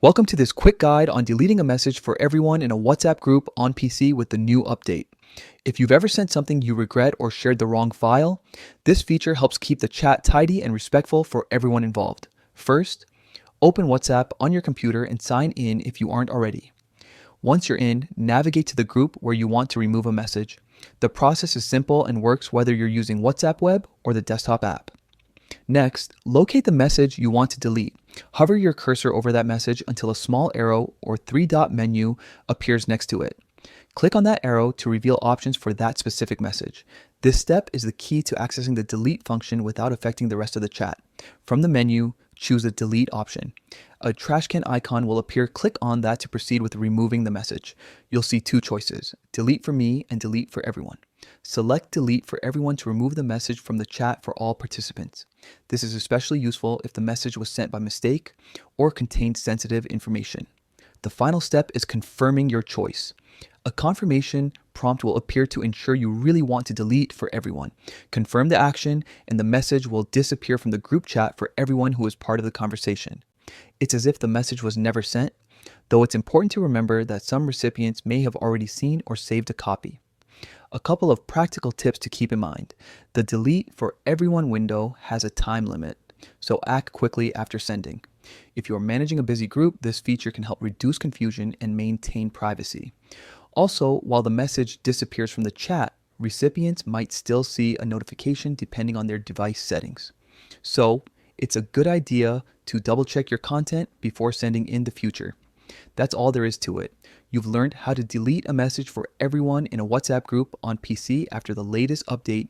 Welcome to this quick guide on deleting a message for everyone in a WhatsApp group on PC with the new update. If you've ever sent something you regret or shared the wrong file, this feature helps keep the chat tidy and respectful for everyone involved. First, open WhatsApp on your computer and sign in if you aren't already. Once you're in, navigate to the group where you want to remove a message. The process is simple and works whether you're using WhatsApp web or the desktop app. Next, locate the message you want to delete. Hover your cursor over that message until a small arrow or three-dot menu appears next to it. Click on that arrow to reveal options for that specific message. This step is the key to accessing the delete function without affecting the rest of the chat. From the menu, choose the delete option. A trash can icon will appear. Click on that to proceed with removing the message. You'll see two choices: delete for me and delete for everyone. Select delete for everyone to remove the message from the chat for all participants. This is especially useful if the message was sent by mistake or contained sensitive information. The final step is confirming your choice. A confirmation prompt will appear to ensure you really want to delete for everyone. Confirm the action and the message will disappear from the group chat for everyone who is part of the conversation. It's as if the message was never sent, though it's important to remember that some recipients may have already seen or saved a copy. A couple of practical tips to keep in mind. The delete for everyone window has a time limit, so act quickly after sending. If you are managing a busy group, this feature can help reduce confusion and maintain privacy. Also, while the message disappears from the chat, recipients might still see a notification depending on their device settings. So, it's a good idea to double check your content before sending in the future. That's all there is to it. You've learned how to delete a message for everyone in a WhatsApp group on PC after the latest update